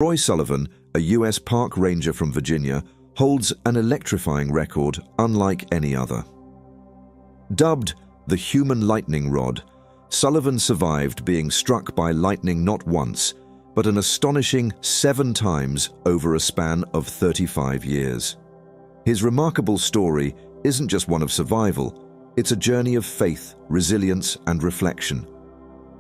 Roy Sullivan, a U.S. park ranger from Virginia, holds an electrifying record unlike any other. Dubbed the human lightning rod, Sullivan survived being struck by lightning not once, but an astonishing 7 times over a span of 35 years. His remarkable story isn't just one of survival, it's a journey of faith, resilience, and reflection.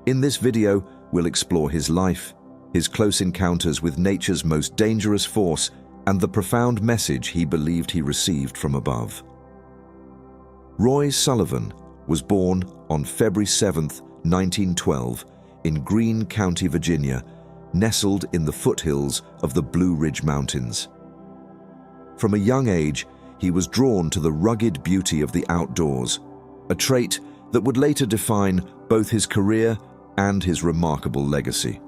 In this video, we'll explore his life, his close encounters with nature's most dangerous force, and the profound message he believed he received from above. Roy Sullivan was born on February 7, 1912, in Greene County, Virginia, nestled in the foothills of the Blue Ridge Mountains. From a young age, he was drawn to the rugged beauty of the outdoors, a trait that would later define both his career and his remarkable legacy.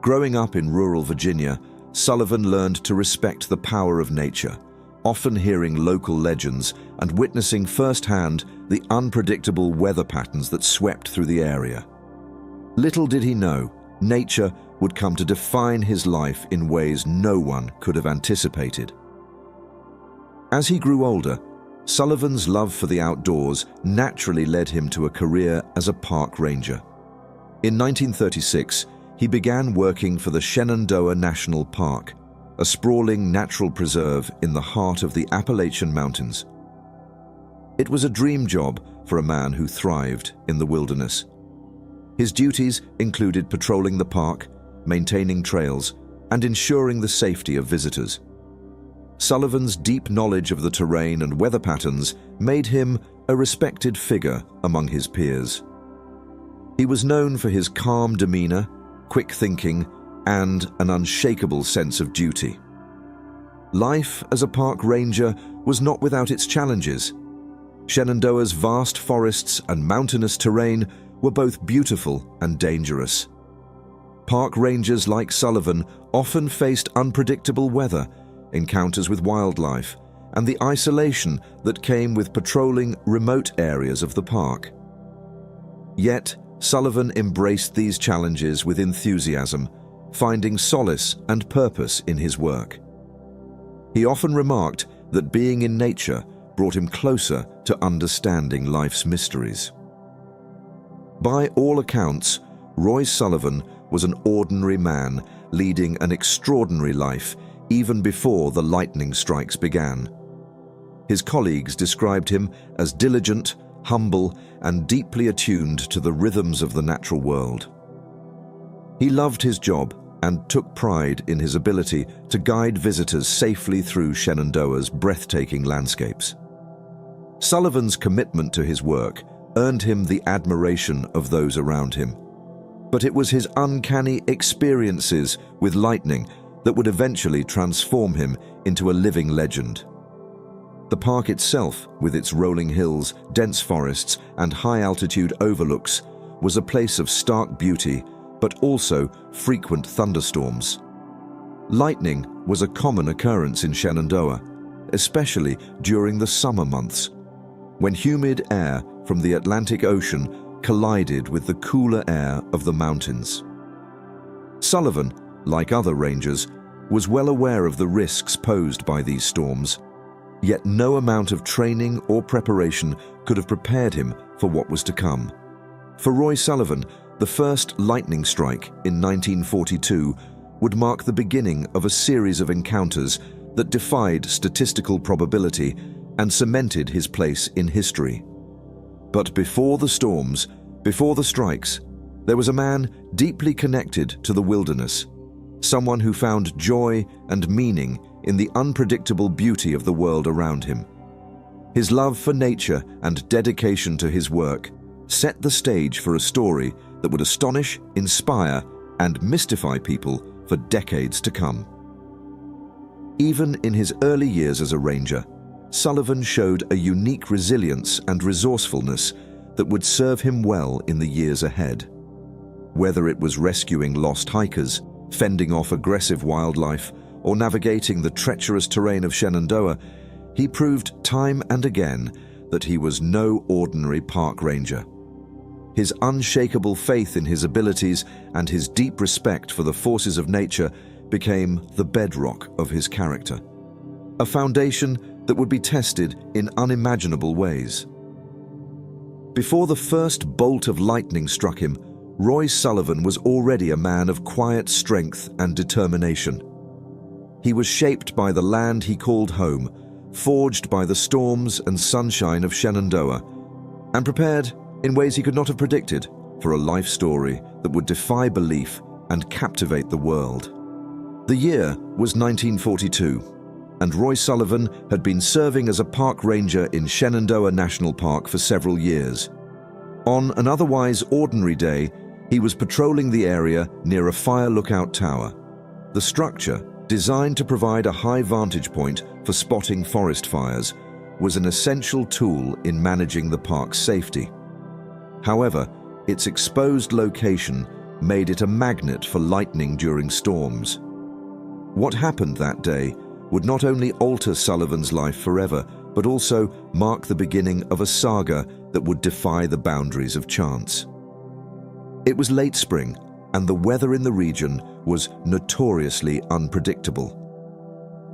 Growing up in rural Virginia, Sullivan learned to respect the power of nature, often hearing local legends and witnessing firsthand the unpredictable weather patterns that swept through the area. Little did he know, nature would come to define his life in ways no one could have anticipated. As he grew older, Sullivan's love for the outdoors naturally led him to a career as a park ranger. In 1936, he began working for the Shenandoah National Park, a sprawling natural preserve in the heart of the Appalachian Mountains. It was a dream job for a man who thrived in the wilderness. His duties included patrolling the park, maintaining trails, and ensuring the safety of visitors. Sullivan's deep knowledge of the terrain and weather patterns made him a respected figure among his peers. He was known for his calm demeanor, quick thinking, and an unshakable sense of duty. Life as a park ranger was not without its challenges. Shenandoah's vast forests and mountainous terrain were both beautiful and dangerous. Park rangers like Sullivan often faced unpredictable weather, encounters with wildlife, and the isolation that came with patrolling remote areas of the park. Yet, Sullivan embraced these challenges with enthusiasm, finding solace and purpose in his work. He often remarked that being in nature brought him closer to understanding life's mysteries. By all accounts, Roy Sullivan was an ordinary man leading an extraordinary life even before the lightning strikes began. His colleagues described him as diligent, humble, and deeply attuned to the rhythms of the natural world. He loved his job and took pride in his ability to guide visitors safely through Shenandoah's breathtaking landscapes. Sullivan's commitment to his work earned him the admiration of those around him, but it was his uncanny experiences with lightning that would eventually transform him into a living legend. The park itself, with its rolling hills, dense forests, and high-altitude overlooks, was a place of stark beauty, but also frequent thunderstorms. Lightning was a common occurrence in Shenandoah, especially during the summer months, when humid air from the Atlantic Ocean collided with the cooler air of the mountains. Sullivan, like other rangers, was well aware of the risks posed by these storms, yet no amount of training or preparation could have prepared him for what was to come. For Roy Sullivan, the first lightning strike in 1942 would mark the beginning of a series of encounters that defied statistical probability and cemented his place in history. But before the storms, before the strikes, there was a man deeply connected to the wilderness, someone who found joy and meaning in the unpredictable beauty of the world around him. His love for nature and dedication to his work set the stage for a story that would astonish, inspire, and mystify people for decades to come. Even in his early years as a ranger, Sullivan showed a unique resilience and resourcefulness that would serve him well in the years ahead. Whether it was rescuing lost hikers, fending off aggressive wildlife, or navigating the treacherous terrain of Shenandoah, he proved time and again that he was no ordinary park ranger. His unshakable faith in his abilities and his deep respect for the forces of nature became the bedrock of his character, a foundation that would be tested in unimaginable ways. Before the first bolt of lightning struck him, Roy Sullivan was already a man of quiet strength and determination. He was shaped by the land he called home, forged by the storms and sunshine of Shenandoah, and prepared, in ways he could not have predicted, for a life story that would defy belief and captivate the world. The year was 1942, and Roy Sullivan had been serving as a park ranger in Shenandoah National Park for several years. On an otherwise ordinary day, he was patrolling the area near a fire lookout tower. The structure, designed to provide a high vantage point for spotting forest fires, was an essential tool in managing the park's safety. However, its exposed location made it a magnet for lightning during storms. What happened that day would not only alter Sullivan's life forever, but also mark the beginning of a saga that would defy the boundaries of chance. It was late spring, and the weather in the region was notoriously unpredictable.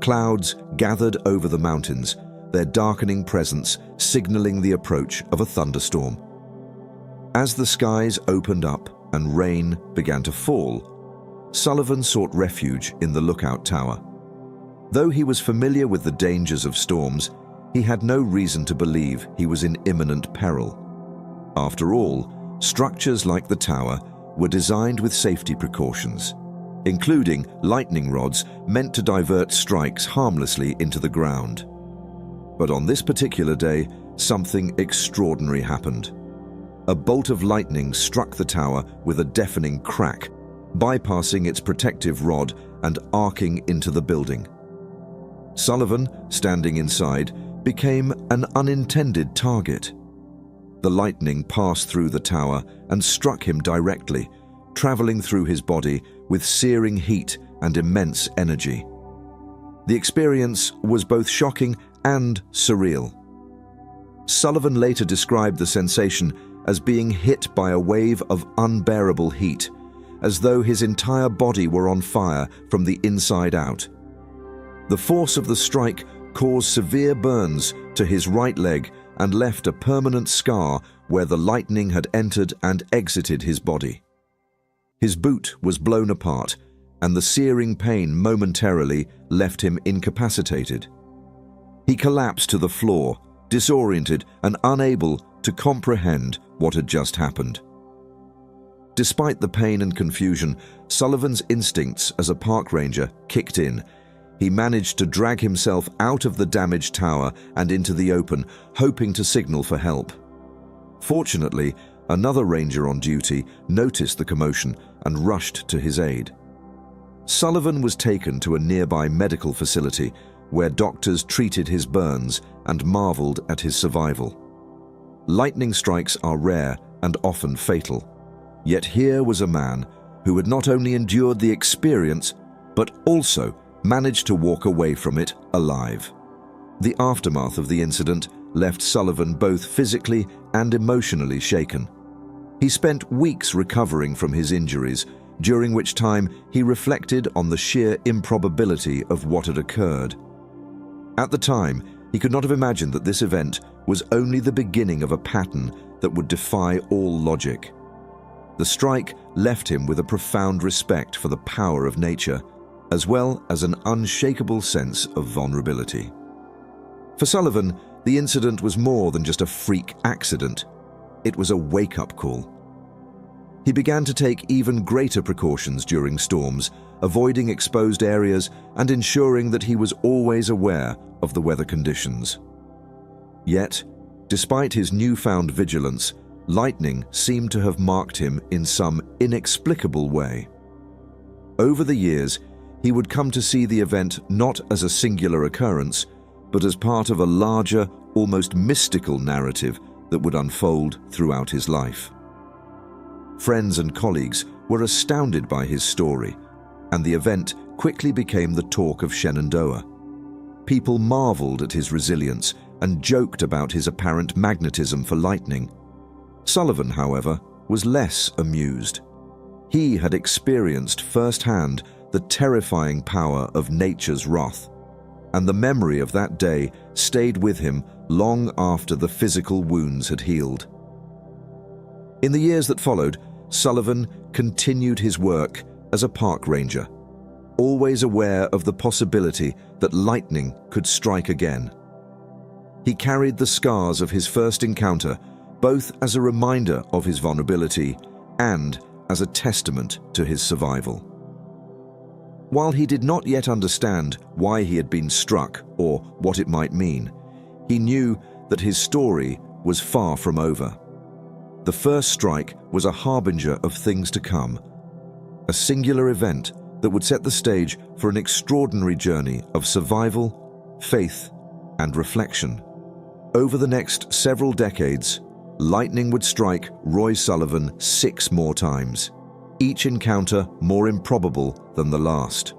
Clouds gathered over the mountains, their darkening presence signaling the approach of a thunderstorm. As the skies opened up and rain began to fall, Sullivan sought refuge in the lookout tower. Though he was familiar with the dangers of storms, he had no reason to believe he was in imminent peril. After all, structures like the tower were designed with safety precautions, including lightning rods meant to divert strikes harmlessly into the ground. But on this particular day, something extraordinary happened. A bolt of lightning struck the tower with a deafening crack, bypassing its protective rod and arcing into the building. Sullivan, standing inside, became an unintended target. The lightning passed through the tower and struck him directly, traveling through his body with searing heat and immense energy. The experience was both shocking and surreal. Sullivan later described the sensation as being hit by a wave of unbearable heat, as though his entire body were on fire from the inside out. The force of the strike caused severe burns to his right leg and left a permanent scar where the lightning had entered and exited his body. His boot was blown apart, and the searing pain momentarily left him incapacitated. He collapsed to the floor, disoriented and unable to comprehend what had just happened. Despite the pain and confusion, Sullivan's instincts as a park ranger kicked in. He managed to drag himself out of the damaged tower and into the open, hoping to signal for help. Fortunately, another ranger on duty noticed the commotion and rushed to his aid. Sullivan was taken to a nearby medical facility where doctors treated his burns and marveled at his survival. Lightning strikes are rare and often fatal, yet here was a man who had not only endured the experience, but also managed to walk away from it alive. The aftermath of the incident left Sullivan both physically and emotionally shaken. He spent weeks recovering from his injuries, during which time he reflected on the sheer improbability of what had occurred. At the time, he could not have imagined that this event was only the beginning of a pattern that would defy all logic. The strike left him with a profound respect for the power of nature, as well as an unshakable sense of vulnerability. For Sullivan, the incident was more than just a freak accident. It was a wake-up call. He began to take even greater precautions during storms, avoiding exposed areas and ensuring that he was always aware of the weather conditions. Yet, despite his newfound vigilance, lightning seemed to have marked him in some inexplicable way. Over the years, he would come to see the event not as a singular occurrence, but as part of a larger, almost mystical narrative that would unfold throughout his life. Friends and colleagues were astounded by his story, and the event quickly became the talk of Shenandoah. People marveled at his resilience and joked about his apparent magnetism for lightning. Sullivan, however, was less amused. He had experienced firsthand the terrifying power of nature's wrath, and the memory of that day stayed with him long after the physical wounds had healed. In the years that followed, Sullivan continued his work as a park ranger, always aware of the possibility that lightning could strike again. He carried the scars of his first encounter both as a reminder of his vulnerability and as a testament to his survival. While he did not yet understand why he had been struck or what it might mean, he knew that his story was far from over. The first strike was a harbinger of things to come, a singular event that would set the stage for an extraordinary journey of survival, faith, and reflection. Over the next several decades, lightning would strike Roy Sullivan 6 more times, each encounter more improbable than the last.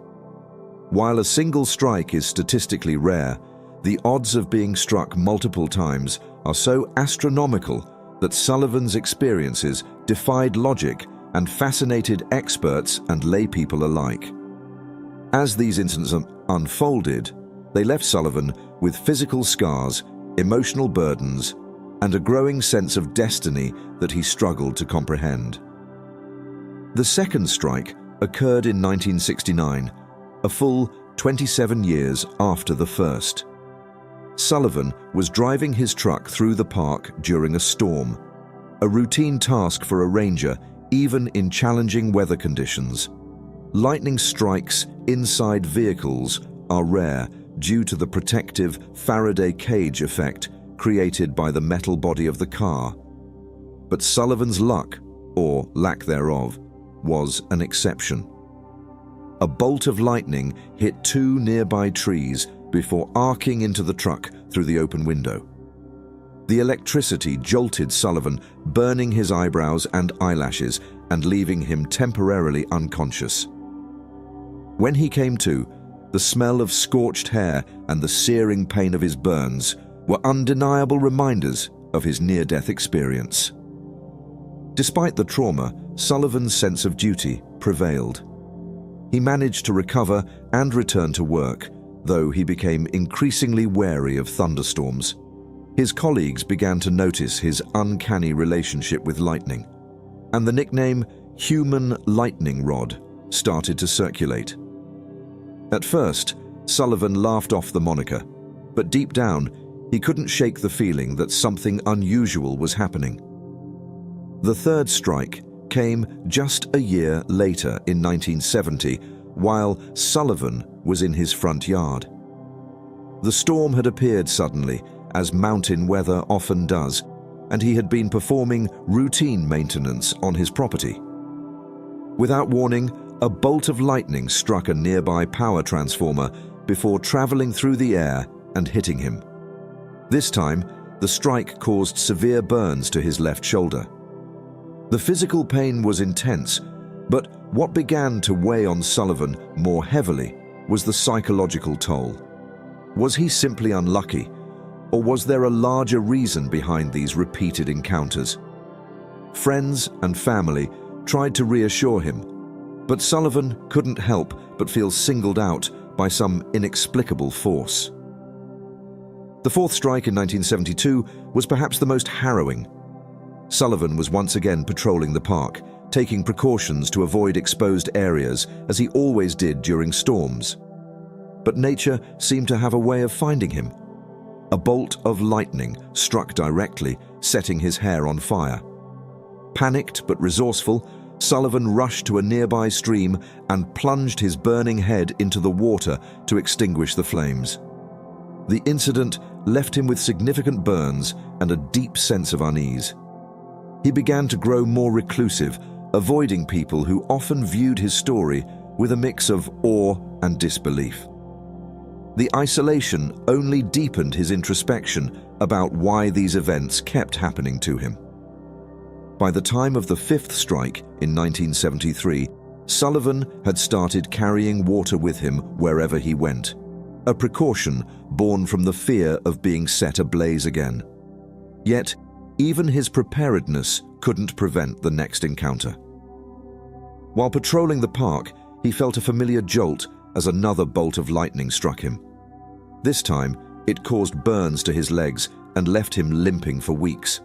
While a single strike is statistically rare, the odds of being struck multiple times are so astronomical that Sullivan's experiences defied logic and fascinated experts and laypeople alike. As these incidents unfolded, they left Sullivan with physical scars, emotional burdens, and a growing sense of destiny that he struggled to comprehend. The second strike occurred in 1969, a full 27 years after the first. Sullivan was driving his truck through the park during a storm, a routine task for a ranger even in challenging weather conditions. Lightning strikes inside vehicles are rare due to the protective Faraday cage effect created by the metal body of the car. But Sullivan's luck, or lack thereof, was an exception. A bolt of lightning hit 2 nearby trees before arcing into the truck through the open window. The electricity jolted Sullivan, burning his eyebrows and eyelashes and leaving him temporarily unconscious. When he came to, the smell of scorched hair and the searing pain of his burns were undeniable reminders of his near-death experience. Despite the trauma, Sullivan's sense of duty prevailed. He managed to recover and return to work, though he became increasingly wary of thunderstorms. His colleagues began to notice his uncanny relationship with lightning, and the nickname "human lightning rod" started to circulate. At first, Sullivan laughed off the moniker, but deep down, he couldn't shake the feeling that something unusual was happening. The third strike came just a year later in 1970, while Sullivan was in his front yard. The storm had appeared suddenly, as mountain weather often does, and he had been performing routine maintenance on his property. Without warning, a bolt of lightning struck a nearby power transformer before traveling through the air and hitting him. This time, the strike caused severe burns to his left shoulder. The physical pain was intense, but what began to weigh on Sullivan more heavily was the psychological toll. Was he simply unlucky, or was there a larger reason behind these repeated encounters? Friends and family tried to reassure him, but Sullivan couldn't help but feel singled out by some inexplicable force. The fourth strike in 1972 was perhaps the most harrowing. Sullivan was once again patrolling the park, taking precautions to avoid exposed areas as he always did during storms. But nature seemed to have a way of finding him. A bolt of lightning struck directly, setting his hair on fire. Panicked but resourceful, Sullivan rushed to a nearby stream and plunged his burning head into the water to extinguish the flames. The incident left him with significant burns and a deep sense of unease. He began to grow more reclusive, avoiding people who often viewed his story with a mix of awe and disbelief. The isolation only deepened his introspection about why these events kept happening to him. By the time of the fifth strike in 1973, Sullivan had started carrying water with him wherever he went, a precaution born from the fear of being set ablaze again. Yet, even his preparedness couldn't prevent the next encounter. While patrolling the park, he felt a familiar jolt as another bolt of lightning struck him. This time, it caused burns to his legs and left him limping for weeks.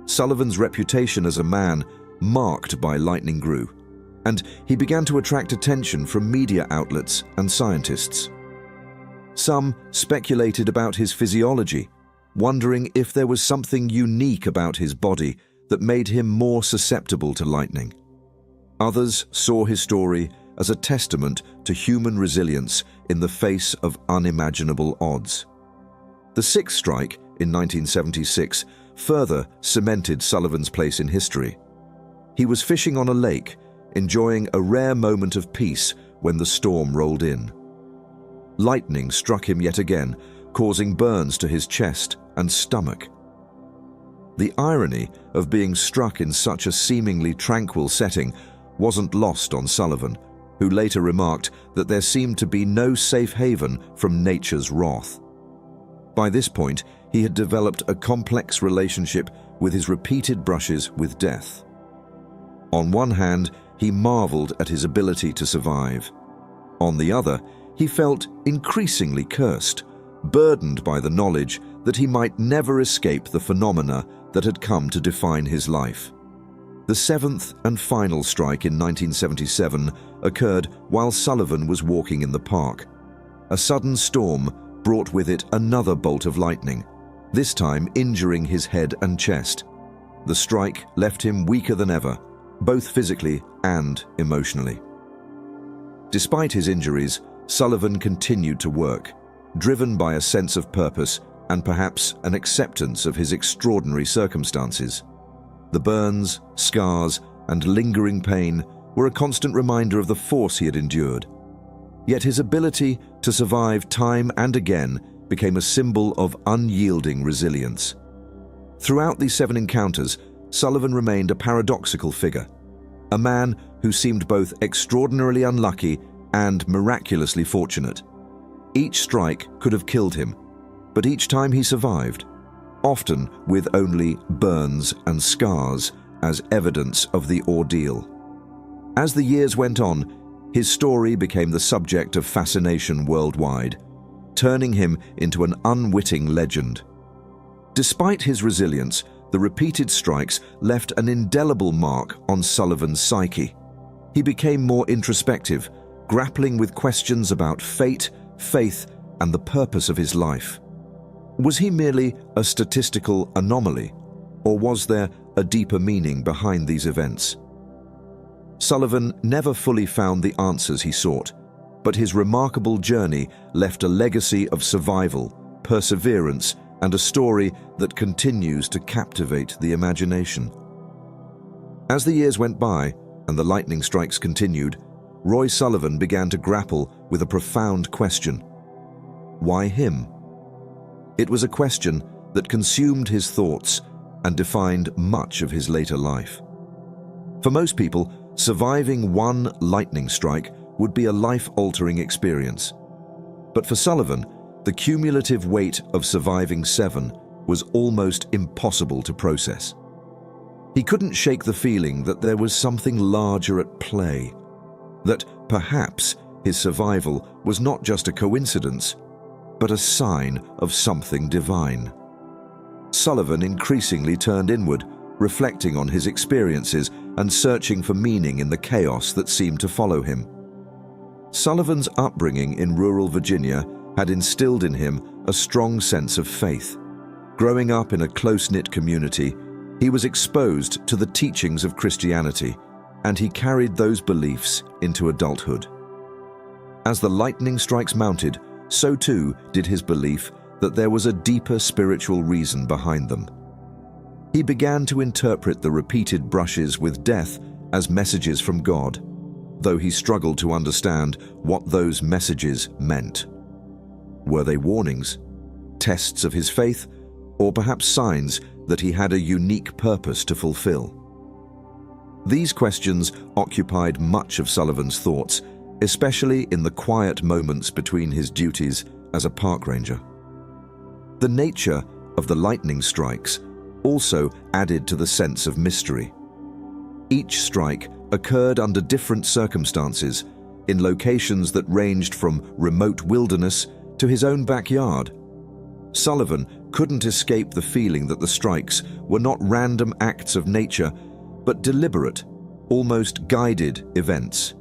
Sullivan's reputation as a man marked by lightning grew, and he began to attract attention from media outlets and scientists. Some speculated about his physiology, wondering if there was something unique about his body that made him more susceptible to lightning. Others saw his story as a testament to human resilience in the face of unimaginable odds. The sixth strike in 1976 further cemented Sullivan's place in history. He was fishing on a lake, enjoying a rare moment of peace when the storm rolled in. Lightning struck him yet again, causing burns to his chest and stomach. The irony of being struck in such a seemingly tranquil setting wasn't lost on Sullivan, who later remarked that there seemed to be no safe haven from nature's wrath. By this point, he had developed a complex relationship with his repeated brushes with death. On one hand, he marveled at his ability to survive. On the other, he felt increasingly cursed, burdened by the knowledge that he might never escape the phenomena that had come to define his life. The seventh and final strike in 1977 occurred while Sullivan was walking in the park. A sudden storm brought with it another bolt of lightning, this time injuring his head and chest. The strike left him weaker than ever, both physically and emotionally. Despite his injuries, Sullivan continued to work, driven by a sense of purpose and perhaps an acceptance of his extraordinary circumstances. The burns, scars, and lingering pain were a constant reminder of the force he had endured. Yet his ability to survive time and again became a symbol of unyielding resilience. Throughout these 7 encounters, Sullivan remained a paradoxical figure, a man who seemed both extraordinarily unlucky and miraculously fortunate. Each strike could have killed him, but each time he survived, often with only burns and scars as evidence of the ordeal. As the years went on, his story became the subject of fascination worldwide, turning him into an unwitting legend. Despite his resilience, the repeated strikes left an indelible mark on Sullivan's psyche. He became more introspective, grappling with questions about fate, faith, and the purpose of his life. Was he merely a statistical anomaly, or was there a deeper meaning behind these events? Sullivan never fully found the answers he sought, but his remarkable journey left a legacy of survival, perseverance, and a story that continues to captivate the imagination. As the years went by and the lightning strikes continued, Roy Sullivan began to grapple with a profound question. Why him? It was a question that consumed his thoughts and defined much of his later life. For most people, surviving one lightning strike would be a life-altering experience. But for Sullivan, the cumulative weight of surviving 7 was almost impossible to process. He couldn't shake the feeling that there was something larger at play, that perhaps his survival was not just a coincidence, but a sign of something divine. Sullivan increasingly turned inward, reflecting on his experiences and searching for meaning in the chaos that seemed to follow him. Sullivan's upbringing in rural Virginia had instilled in him a strong sense of faith. Growing up in a close-knit community, he was exposed to the teachings of Christianity, and he carried those beliefs into adulthood. As the lightning strikes mounted, so too did his belief that there was a deeper spiritual reason behind them. He began to interpret the repeated brushes with death as messages from God, though he struggled to understand what those messages meant. Were they warnings, tests of his faith, or perhaps signs that he had a unique purpose to fulfill? These questions occupied much of Sullivan's thoughts, especially in the quiet moments between his duties as a park ranger. The nature of the lightning strikes also added to the sense of mystery. Each strike occurred under different circumstances in locations that ranged from remote wilderness to his own backyard. Sullivan couldn't escape the feeling that the strikes were not random acts of nature, but deliberate, almost guided events.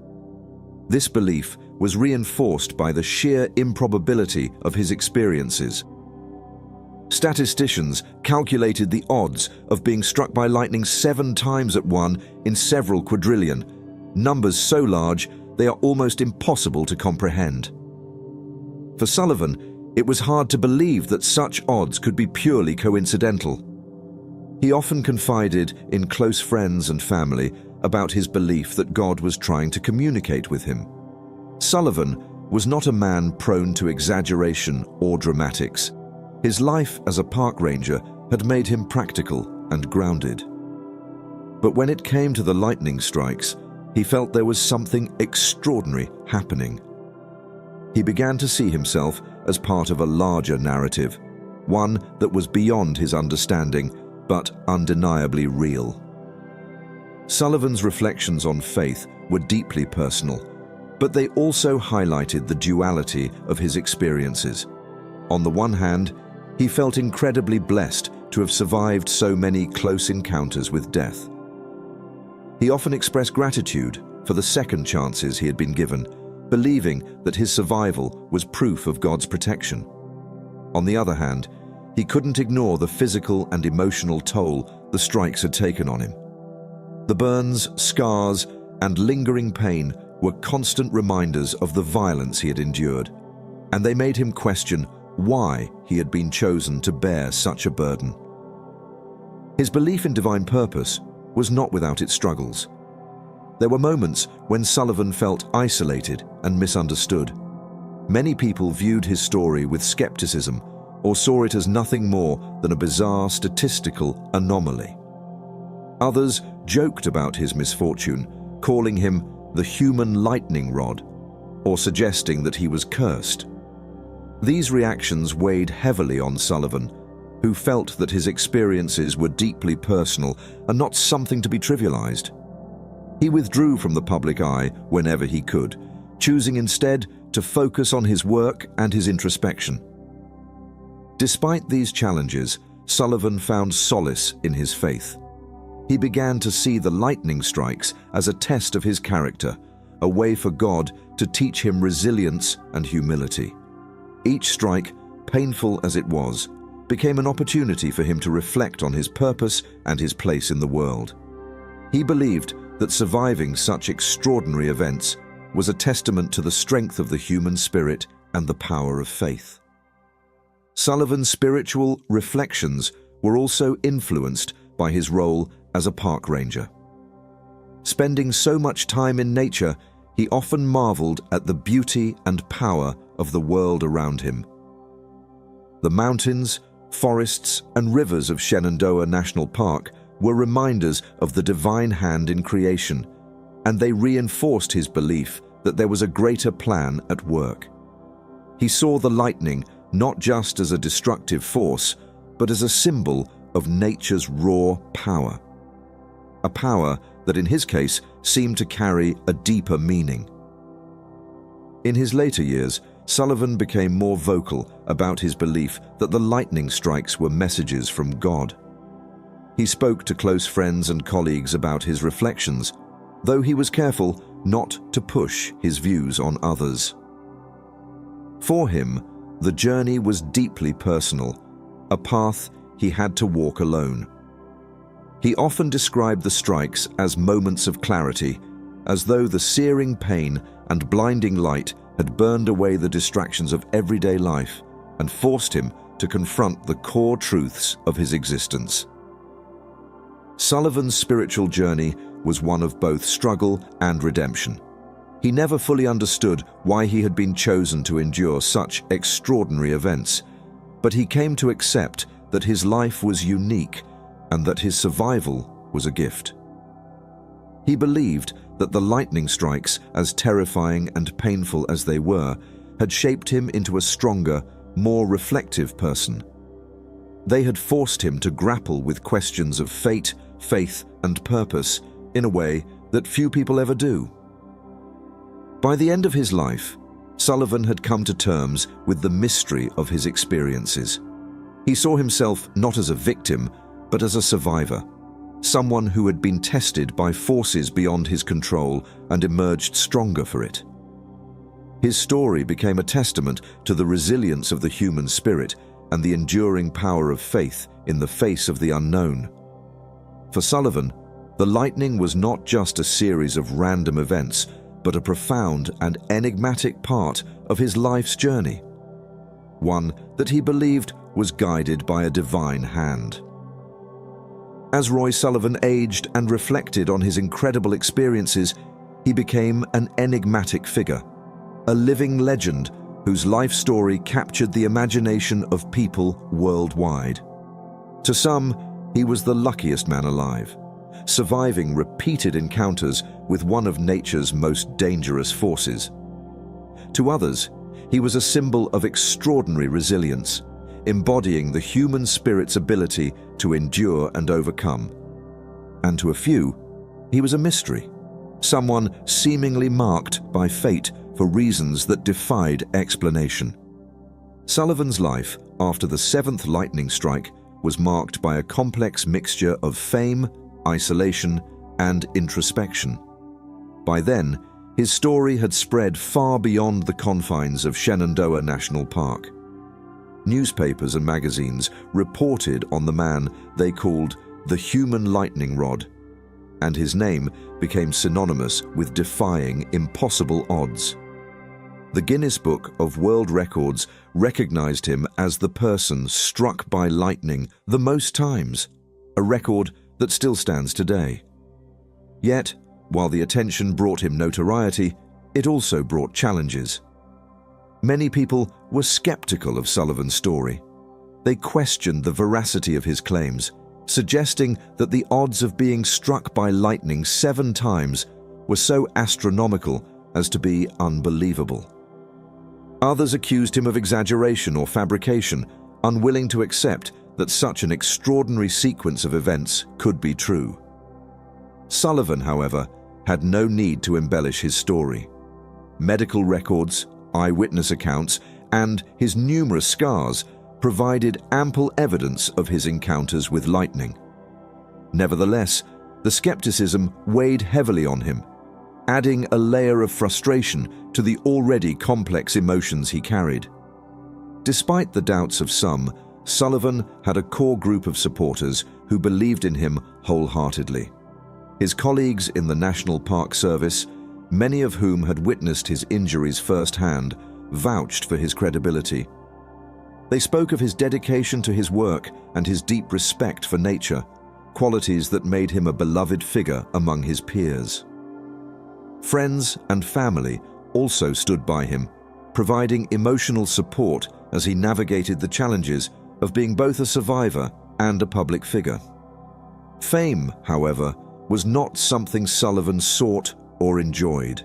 This belief was reinforced by the sheer improbability of his experiences. Statisticians calculated the odds of being struck by lightning 7 times at 1 in several quadrillion, numbers so large they are almost impossible to comprehend. For Sullivan, it was hard to believe that such odds could be purely coincidental. He often confided in close friends and family about his belief that God was trying to communicate with him. Sullivan was not a man prone to exaggeration or dramatics. His life as a park ranger had made him practical and grounded. But when it came to the lightning strikes, he felt there was something extraordinary happening. He began to see himself as part of a larger narrative, one that was beyond his understanding, but undeniably real. Sullivan's reflections on faith were deeply personal, but they also highlighted the duality of his experiences. On the one hand, he felt incredibly blessed to have survived so many close encounters with death. He often expressed gratitude for the second chances he had been given, believing that his survival was proof of God's protection. On the other hand, he couldn't ignore the physical and emotional toll the strikes had taken on him. The burns, scars, and lingering pain were constant reminders of the violence he had endured, and they made him question why he had been chosen to bear such a burden. His belief in divine purpose was not without its struggles. There were moments when Sullivan felt isolated and misunderstood. Many people viewed his story with skepticism or saw it as nothing more than a bizarre statistical anomaly. Others joked about his misfortune, calling him the human lightning rod, or suggesting that he was cursed. These reactions weighed heavily on Sullivan, who felt that his experiences were deeply personal and not something to be trivialized. He withdrew from the public eye whenever he could, choosing instead to focus on his work and his introspection. Despite these challenges, Sullivan found solace in his faith. He began to see the lightning strikes as a test of his character, a way for God to teach him resilience and humility. Each strike, painful as it was, became an opportunity for him to reflect on his purpose and his place in the world. He believed that surviving such extraordinary events was a testament to the strength of the human spirit and the power of faith. Sullivan's spiritual reflections were also influenced by his role as a park ranger. Spending so much time in nature, he often marveled at the beauty and power of the world around him. The mountains, forests, and rivers of Shenandoah National Park were reminders of the divine hand in creation, and they reinforced his belief that there was a greater plan at work. He saw the lightning not just as a destructive force, but as a symbol of nature's raw power. A power that in his case seemed to carry a deeper meaning. In his later years, Sullivan became more vocal about his belief that the lightning strikes were messages from God. He spoke to close friends and colleagues about his reflections, though he was careful not to push his views on others. For him, the journey was deeply personal, a path he had to walk alone. He often described the strikes as moments of clarity, as though the searing pain and blinding light had burned away the distractions of everyday life and forced him to confront the core truths of his existence. Sullivan's spiritual journey was one of both struggle and redemption. He never fully understood why he had been chosen to endure such extraordinary events, but he came to accept that his life was unique and that his survival was a gift. He believed that the lightning strikes, as terrifying and painful as they were, had shaped him into a stronger, more reflective person. They had forced him to grapple with questions of fate, faith, and purpose in a way that few people ever do. By the end of his life, Sullivan had come to terms with the mystery of his experiences. He saw himself not as a victim, but as a survivor, someone who had been tested by forces beyond his control and emerged stronger for it. His story became a testament to the resilience of the human spirit and the enduring power of faith in the face of the unknown. For Sullivan, the lightning was not just a series of random events, but a profound and enigmatic part of his life's journey, one that he believed was guided by a divine hand. As Roy Sullivan aged and reflected on his incredible experiences, he became an enigmatic figure, a living legend whose life story captured the imagination of people worldwide. To some, he was the luckiest man alive, surviving repeated encounters with one of nature's most dangerous forces. To others, he was a symbol of extraordinary resilience, embodying the human spirit's ability to endure and overcome. And to a few, he was a mystery, someone seemingly marked by fate for reasons that defied explanation. Sullivan's life after the seventh lightning strike was marked by a complex mixture of fame, isolation, and introspection. By then, his story had spread far beyond the confines of Shenandoah National Park. Newspapers and magazines reported on the man they called the human lightning rod, and his name became synonymous with defying impossible odds. The Guinness Book of World Records recognized him as the person struck by lightning the most times, a record that still stands today. Yet, while the attention brought him notoriety, it also brought challenges. Many people were skeptical of Sullivan's story. They questioned the veracity of his claims, suggesting that the odds of being struck by lightning 7 times were so astronomical as to be unbelievable. Others accused him of exaggeration or fabrication, unwilling to accept that such an extraordinary sequence of events could be true. Sullivan, however, had no need to embellish his story. Medical records, eyewitness accounts, and his numerous scars provided ample evidence of his encounters with lightning. Nevertheless, the skepticism weighed heavily on him, adding a layer of frustration to the already complex emotions he carried. Despite the doubts of some, Sullivan had a core group of supporters who believed in him wholeheartedly. His colleagues in the National Park Service, many of whom had witnessed his injuries firsthand, vouched for his credibility. They spoke of his dedication to his work and his deep respect for nature, qualities that made him a beloved figure among his peers. Friends and family also stood by him, providing emotional support as he navigated the challenges of being both a survivor and a public figure. Fame, however, was not something Sullivan sought or enjoyed.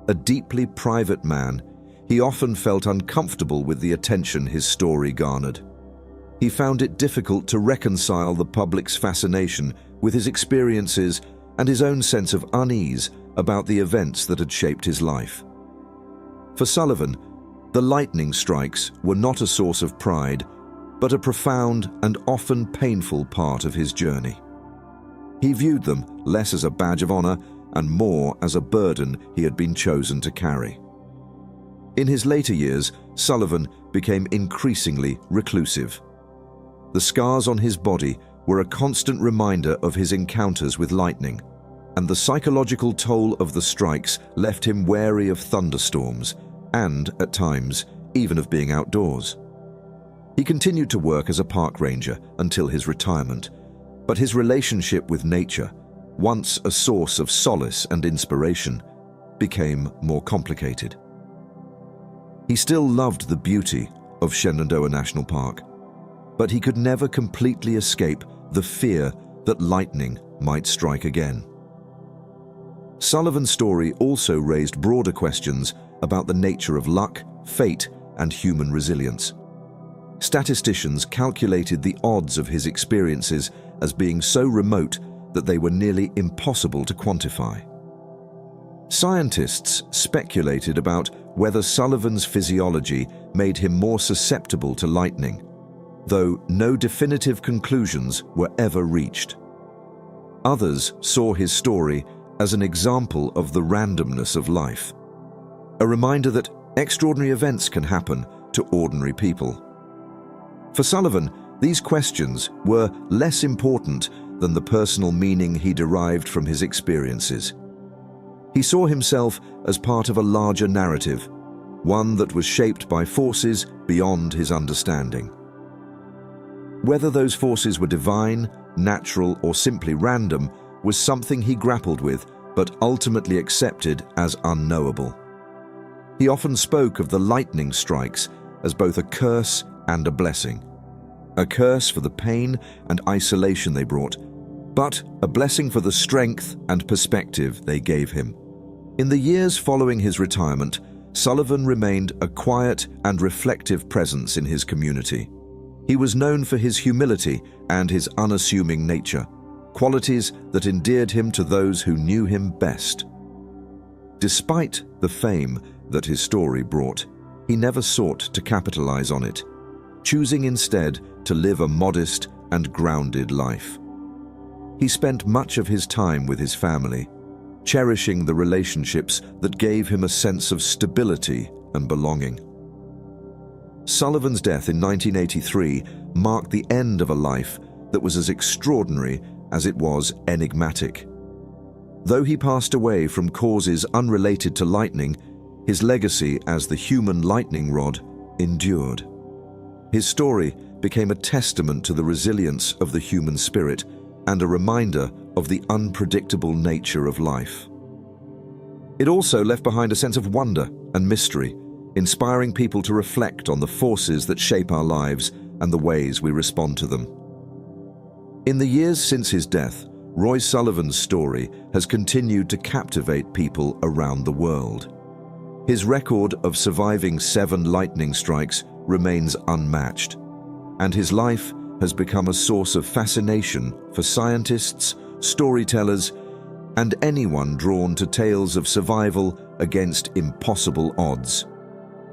A deeply private man, he often felt uncomfortable with the attention his story garnered. He found it difficult to reconcile the public's fascination with his experiences and his own sense of unease about the events that had shaped his life. For Sullivan, the lightning strikes were not a source of pride, but a profound and often painful part of his journey. He viewed them less as a badge of honor and more as a burden he had been chosen to carry. In his later years, Sullivan became increasingly reclusive. The scars on his body were a constant reminder of his encounters with lightning, and the psychological toll of the strikes left him wary of thunderstorms and, at times, even of being outdoors. He continued to work as a park ranger until his retirement, but his relationship with nature, once a source of solace and inspiration, became more complicated. He still loved the beauty of Shenandoah National Park, but he could never completely escape the fear that lightning might strike again. Sullivan's story also raised broader questions about the nature of luck, fate, and human resilience. Statisticians calculated the odds of his experiences as being so remote that they were nearly impossible to quantify. Scientists speculated about whether Sullivan's physiology made him more susceptible to lightning, though no definitive conclusions were ever reached. Others saw his story as an example of the randomness of life, a reminder that extraordinary events can happen to ordinary people. For Sullivan, these questions were less important than the personal meaning he derived from his experiences. He saw himself as part of a larger narrative, one that was shaped by forces beyond his understanding. Whether those forces were divine, natural, or simply random was something he grappled with, but ultimately accepted as unknowable. He often spoke of the lightning strikes as both a curse and a blessing. A curse for the pain and isolation they brought, but a blessing for the strength and perspective they gave him. In the years following his retirement, Sullivan remained a quiet and reflective presence in his community. He was known for his humility and his unassuming nature, qualities that endeared him to those who knew him best. Despite the fame that his story brought, he never sought to capitalize on it, choosing instead to live a modest and grounded life. He spent much of his time with his family, cherishing the relationships that gave him a sense of stability and belonging. Sullivan's death in 1983 marked the end of a life that was as extraordinary as it was enigmatic. Though he passed away from causes unrelated to lightning, his legacy as the human lightning rod endured. His story became a testament to the resilience of the human spirit and a reminder of the unpredictable nature of life. It also left behind a sense of wonder and mystery, inspiring people to reflect on the forces that shape our lives and the ways we respond to them. In the years since his death, Roy Sullivan's story has continued to captivate people around the world. His record of surviving 7 lightning strikes remains unmatched, and his life has become a source of fascination for scientists, storytellers, and anyone drawn to tales of survival against impossible odds.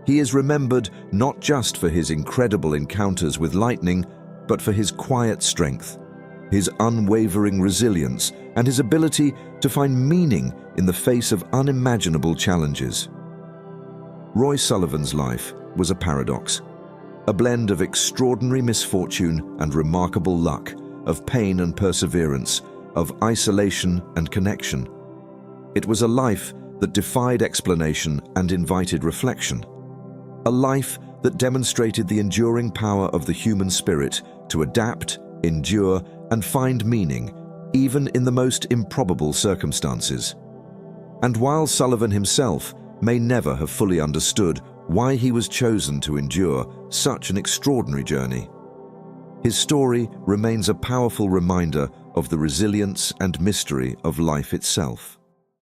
He is remembered not just for his incredible encounters with lightning, but for his quiet strength, his unwavering resilience, and his ability to find meaning in the face of unimaginable challenges. Roy Sullivan's life was a paradox, a blend of extraordinary misfortune and remarkable luck, of pain and perseverance, of isolation and connection. It was a life that defied explanation and invited reflection, a life that demonstrated the enduring power of the human spirit to adapt, endure, and find meaning, even in the most improbable circumstances. And while Sullivan himself may never have fully understood why he was chosen to endure such an extraordinary journey, his story remains a powerful reminder of the resilience and mystery of life itself.